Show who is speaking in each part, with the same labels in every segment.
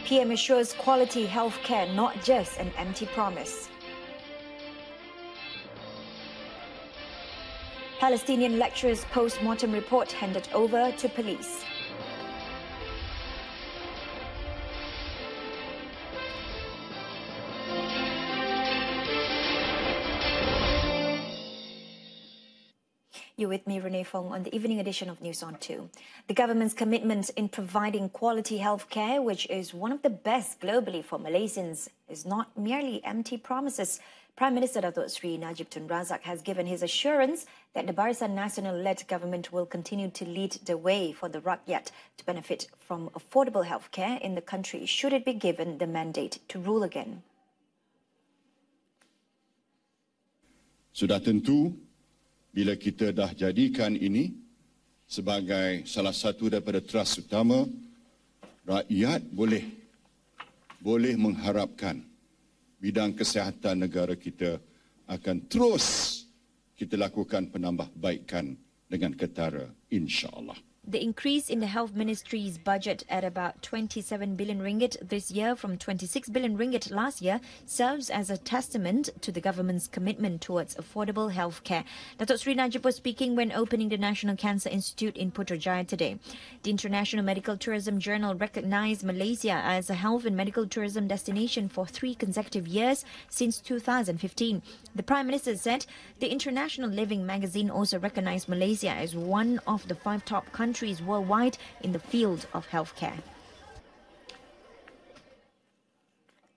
Speaker 1: PM assures quality healthcare, not just an empty promise. Palestinian lecturer's post-mortem report handed over to police. You're with me, Renee Fong, on the evening edition of News on 2. The government's commitment in providing quality health care, which is one of the best globally for Malaysians, is not merely empty promises. Prime Minister Datuk Seri Najib Tun Razak has given his assurance that the Barisan Nasional-led government will continue to lead the way for the rakyat to benefit from affordable health care in the country should it be given the mandate to rule again.
Speaker 2: Sudah tentu, bila kita dah jadikan ini sebagai salah satu daripada trust utama, rakyat boleh mengharapkan bidang kesihatan negara kita akan terus kita lakukan penambahbaikan dengan ketara, insya-Allah.
Speaker 1: The increase in the Health Ministry's budget at about 27 billion ringgit this year from 26 billion ringgit last year serves as a testament to the government's commitment towards affordable health care. Datuk Seri Najib was speaking when opening the National Cancer Institute in Putrajaya today. The International Medical Tourism Journal recognized Malaysia as a health and medical tourism destination for 3 consecutive years since 2015. The Prime Minister said the International Living magazine also recognized Malaysia as one of the 5 top countries worldwide in the field of healthcare.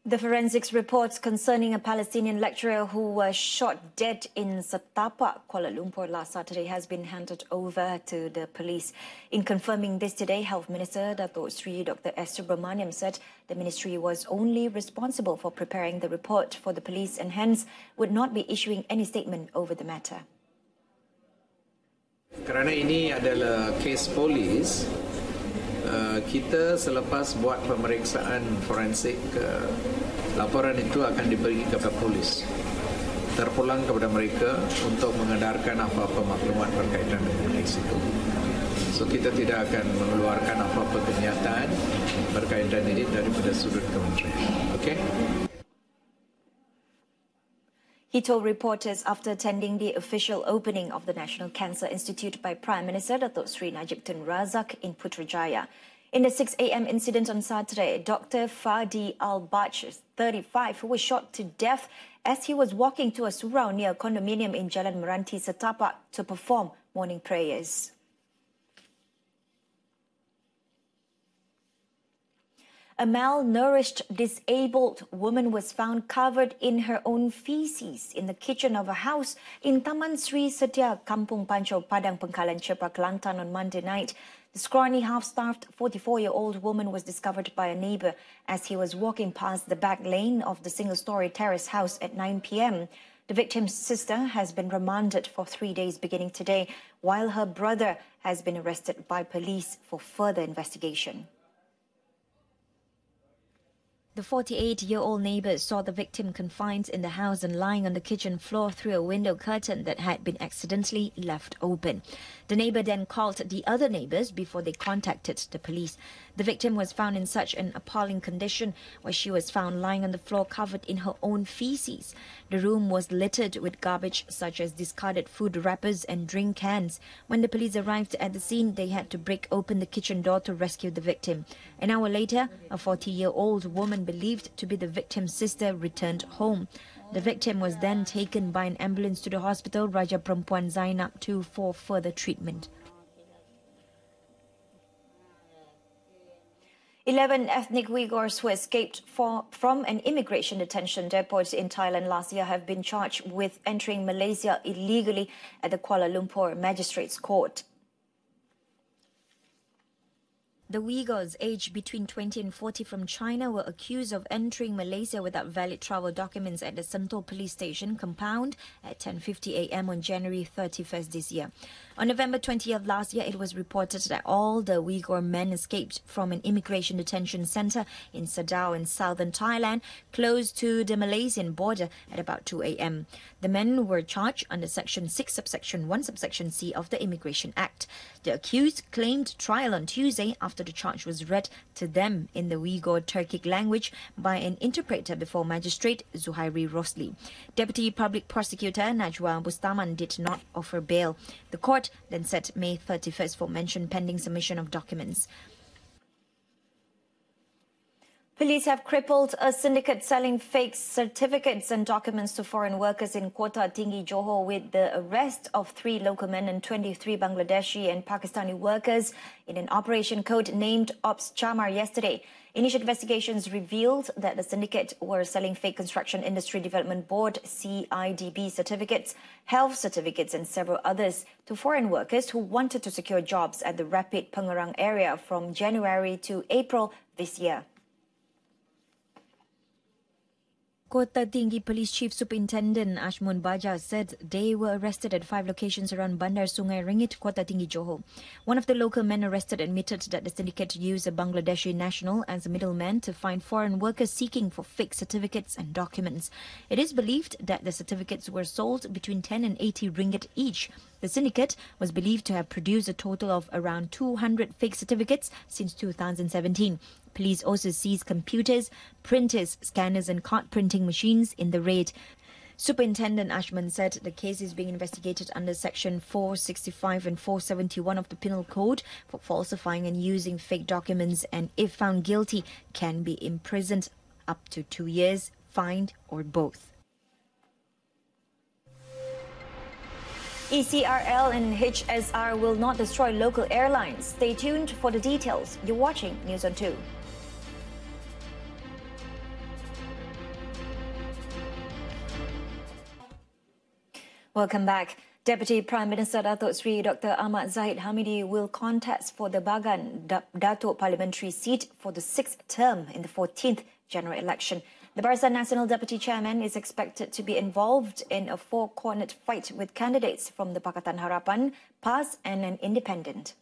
Speaker 1: The forensics reports concerning a Palestinian lecturer who was shot dead in Setapak, Kuala Lumpur last Saturday has been handed over to the police. In confirming this today, Health Minister Datuk Seri Dr. S. Subramaniam said the ministry was only responsible for preparing the report for the police and hence would not be issuing any statement over the matter.
Speaker 3: Kerana ini adalah kes polis, kita selepas buat pemeriksaan forensik, laporan itu akan diberi kepada polis. Terpulang kepada mereka untuk mengedarkan apa-apa maklumat berkaitan dengan kes itu. So kita tidak akan mengeluarkan apa-apa kenyataan berkaitan ini daripada sudut kementerian. Okey?
Speaker 1: He told reporters after attending the official opening of the National Cancer Institute by Prime Minister Datuk Seri Najib Tun Razak in Putrajaya. In the 6 a.m. incident on Saturday, Dr. Fadi Al-Bach, 35, who was shot to death as he was walking to a surau near a condominium in Jalan Meranti, Setapak to perform morning prayers. A malnourished, disabled woman was found covered in her own feces in the kitchen of a house in Taman Sri Setia, Kampung Panco, Padang Pengkalan, Chepa, Kelantan on Monday night. The scrawny, half-starved 44-year-old woman was discovered by a neighbour as he was walking past the back lane of the single-storey terrace house at 9 p.m. The victim's sister has been remanded for 3 days beginning today, while her brother has been arrested by police for further investigation. The 48-year-old neighbour saw the victim confined in the house and lying on the kitchen floor through a window curtain that had been accidentally left open. The neighbour then called the other neighbours before they contacted the police. The victim was found in such an appalling condition where she was found lying on the floor covered in her own feces. The room was littered with garbage such as discarded food wrappers and drink cans. When the police arrived at the scene, they had to break open the kitchen door to rescue the victim. An hour later, a 40-year-old woman believed to be the victim's sister returned home. The victim was then taken by an ambulance to the hospital Raja Perempuan Zainab II for further treatment. 11 ethnic Uyghurs who escaped from an immigration detention depot in Thailand last year have been charged with entering Malaysia illegally at the Kuala Lumpur Magistrates Court. The Uyghurs, aged between 20 and 40 from China, were accused of entering Malaysia without valid travel documents at the Sentul police station compound at 10:50 a.m. on January 31st this year. On November 20th last year, it was reported that all the Uyghur men escaped from an immigration detention center in Sadao in southern Thailand, close to the Malaysian border at about 2 a.m. The men were charged under Section 6, Subsection 1, Subsection C of the Immigration Act. The accused claimed trial on Tuesday after after the charge was read to them in the Uyghur Turkic language by an interpreter before Magistrate Zuhairi Rosli. Deputy Public Prosecutor Najwa Bustaman did not offer bail. The court then set May 31st for mention pending submission of documents. Police have crippled a syndicate selling fake certificates and documents to foreign workers in Kota Tinggi, Johor, with the arrest of 3 local men and 23 Bangladeshi and Pakistani workers in an operation code named Ops Chamar yesterday. Initial investigations revealed that the syndicate were selling fake Construction Industry Development Board CIDB certificates, health certificates and several others to foreign workers who wanted to secure jobs at the Rapid Pengerang area from January to April this year. Kota Tinggi Police Chief Superintendent Ashmun Baja said they were arrested at 5 locations around Bandar Sungai Ringit, Kota Tinggi, Johor. One of the local men arrested admitted that the syndicate used a Bangladeshi national as a middleman to find foreign workers seeking for fake certificates and documents. It is believed that the certificates were sold between 10 and 80 ringgit each. The syndicate was believed to have produced a total of around 200 fake certificates since 2017. Police also seized computers, printers, scanners and card printing machines in the raid. Superintendent Ashman said the case is being investigated under Section 465 and 471 of the Penal Code for falsifying and using fake documents, and if found guilty, can be imprisoned up to 2 years, fined or both. ECRL and HSR will not destroy local airlines. Stay tuned for the details. You're watching News on 2. Welcome back. Deputy Prime Minister Datuk Seri Dr. Ahmad Zahid Hamidi will contest for the Bagan Datuk parliamentary seat for the 6th term in the 14th general election. The Barisan Nasional Deputy Chairman is expected to be involved in a 4-cornered fight with candidates from the Pakatan Harapan, PAS and an independent.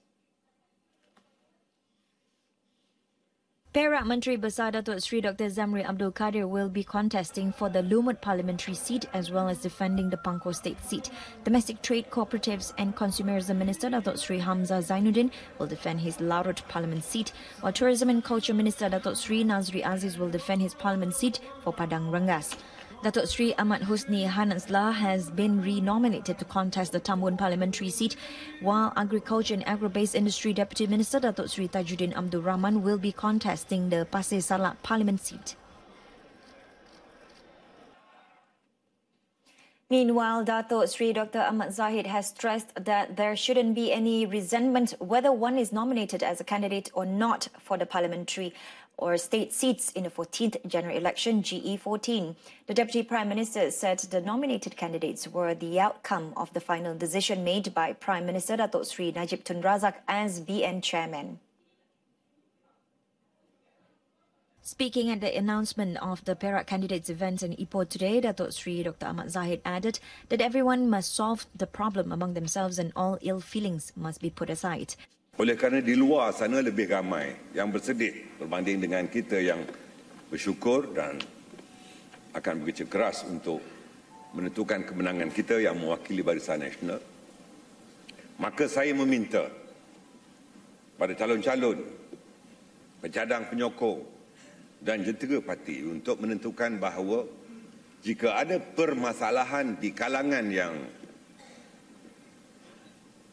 Speaker 1: Perak Menteri Besar Datuk Seri Dr. Zamri Abdul Kadir will be contesting for the Lumut parliamentary seat as well as defending the Pangkor state seat. Domestic Trade, Cooperatives and Consumerism Minister Datuk Seri Hamzah Zainuddin will defend his Larut parliament seat, while Tourism and Culture Minister Datuk Seri Nazri Aziz will defend his parliament seat for Padang Rengas. Datuk Seri Ahmad Husni Hananslah has been re-nominated to contest the Tambun parliamentary seat, while Agriculture and Agro-Based Industry Deputy Minister Datuk Seri Tajuddin Abdul Rahman will be contesting the Pasir Salak parliament seat. Meanwhile, Datuk Seri Dr. Ahmad Zahid has stressed that there shouldn't be any resentment whether one is nominated as a candidate or not for the parliamentary or state seats in the 14th general election GE14. The Deputy Prime Minister said the nominated candidates were the outcome of the final decision made by Prime Minister Datuk Seri Najib Tun Razak as BN Chairman. Speaking at the announcement of the Perak candidates event in Ipoh today, Datuk Seri Dr. Ahmad Zahid added that everyone must solve the problem among themselves and all ill feelings must be put aside.
Speaker 4: Oleh kerana di luar sana lebih ramai yang bersedih berbanding dengan kita yang bersyukur dan akan bekerja keras untuk menentukan kemenangan kita yang mewakili Barisan Nasional. Maka saya meminta pada calon-calon, pencadang penyokong dan jentera parti untuk menentukan bahawa jika ada permasalahan di kalangan yang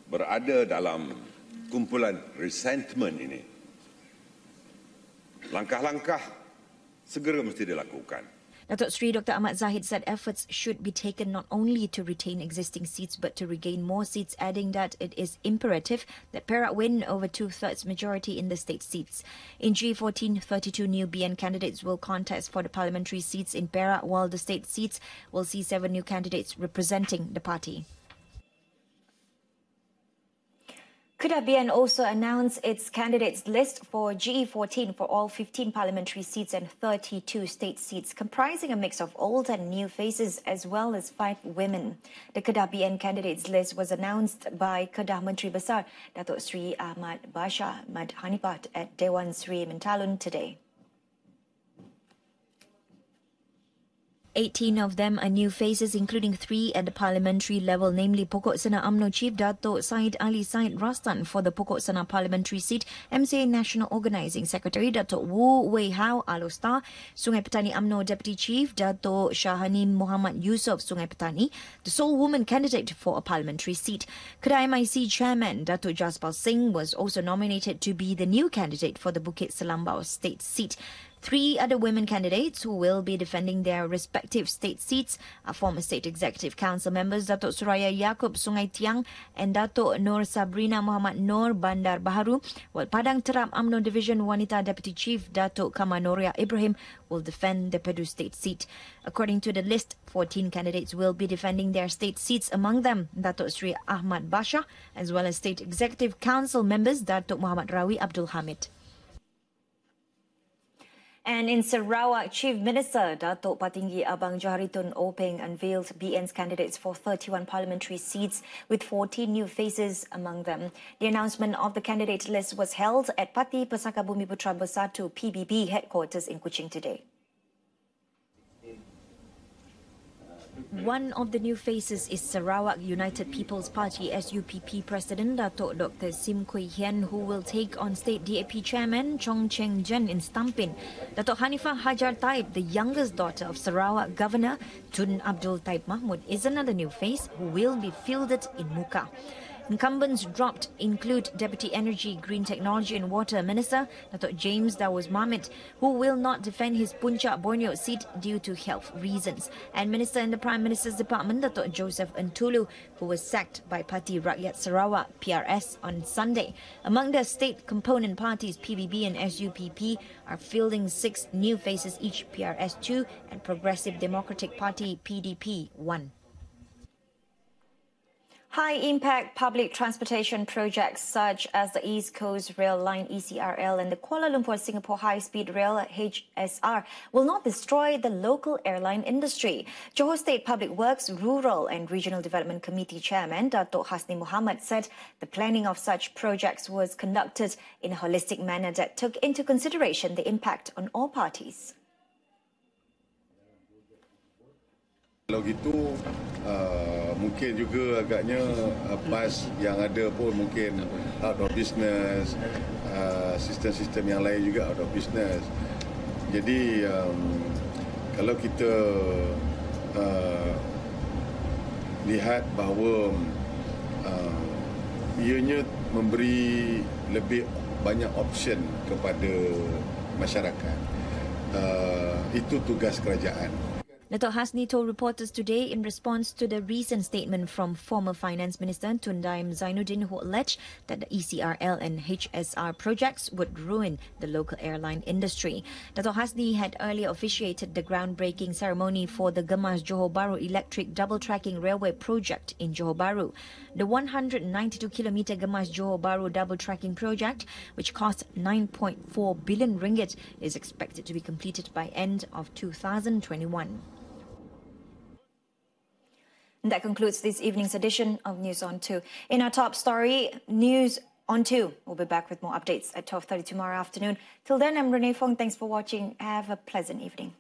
Speaker 4: berada dalam kumpulan resentment ini, langkah-langkah segera mesti dilakukan.
Speaker 1: Datuk Seri Dr. Ahmad Zahid said efforts should be taken not only to retain existing seats but to regain more seats, adding that it is imperative that Perak win over 2/3 majority in the state seats. In G14, 32 new BN candidates will contest for the parliamentary seats in Perak, while the state seats will see 7 new candidates representing the party. Kedah BN also announced its candidates list for GE14 for all 15 parliamentary seats and 32 state seats, comprising a mix of old and new faces as well as 5 women. The Kedah BN candidates list was announced by Kedah Menteri Besar Datuk Seri Ahmad Bashar Madhanipat at Dewan Seri Mentalun today. 18 of them are new faces, including 3 at the parliamentary level, namely Pokok Sana UMNO Chief Dato' Said Ali Said Rastan for the Pokok Sana parliamentary seat, MCA National Organising Secretary Dato' Wu Wei Hao Alostar, Sungai Petani UMNO Deputy Chief Dato' Shahani Muhammad Yusof Sungai Petani, the sole woman candidate for a parliamentary seat. Kedai MIC Chairman Dato' Jaspal Singh was also nominated to be the new candidate for the Bukit Selambau state seat. 3 other women candidates who will be defending their respective state seats are former State Executive Council members Dato' Suraya Yaakob Sungai Tiang and Dato' Nur Sabrina Muhammad Nur Bandar Baharu, while Padang Terap UMNO Division Wanita Deputy Chief Dato' Kamanoria Ibrahim will defend the Pedu state seat. According to the list, 14 candidates will be defending their state seats, among them Dato' Sri Ahmad Basha, as well as State Executive Council members Dato' Muhammad Rawi Abdul Hamid. And in Sarawak, Chief Minister Dato' Patinggi Abang Johari Tun Openg unveiled BN's candidates for 31 parliamentary seats with 14 new faces among them. The announcement of the candidate list was held at Parti Pesaka Bumiputra Bersatu PBB headquarters in Kuching today. One of the new faces is Sarawak United People's Party SUPP President Dato' Dr. Sim Kui Hian, who will take on State DAP Chairman Chong Cheng Jen in Stampin. Dato' Hanifah Hajar Taib, the youngest daughter of Sarawak Governor Tun Abdul Taib Mahmud, is another new face who will be fielded in Muka. Incumbents dropped include Deputy Energy, Green Technology and Water Minister Dato' James Dawes Mahmud, who will not defend his Puncak Borneo seat due to health reasons, and Minister in the Prime Minister's Department Dato' Joseph Entulu, who was sacked by Parti Rakyat Sarawak PRS on Sunday. Among the state component parties, PBB and SUPP are fielding 6 new faces each, PRS 2 and Progressive Democratic Party PDP 1. High-impact public transportation projects such as the East Coast Rail Line ECRL and the Kuala Lumpur-Singapore High-Speed Rail HSR will not destroy the local airline industry. Johor State Public Works Rural and Regional Development Committee Chairman Dato' Hasni Muhammad said the planning of such projects was conducted in a holistic manner that took into consideration the impact on all parties.
Speaker 2: Kalau gitu, mungkin juga agaknya bas yang ada pun mungkin out of business, sistem-sistem yang lain juga out of business. Jadi, kalau kita lihat bahawa ianya memberi lebih banyak option kepada masyarakat, itu tugas kerajaan.
Speaker 1: Dato' Hasni told reporters today in response to the recent statement from former Finance Minister Tun Daim Zainuddin, who alleged that the ECRL and HSR projects would ruin the local airline industry. Dato' Hasni had earlier officiated the groundbreaking ceremony for the Gemas Johor Bahru Electric Double Tracking Railway project in Johor Bahru. The 192-kilometre Gemas Johor Bahru Double Tracking project, which cost 9.4 billion ringgit, is expected to be completed by end of 2021. And that concludes this evening's edition of News on 2. In our top story, News on 2. We'll be back with more updates at 12:30 tomorrow afternoon. Till then, I'm Renee Fong. Thanks for watching. Have a pleasant evening.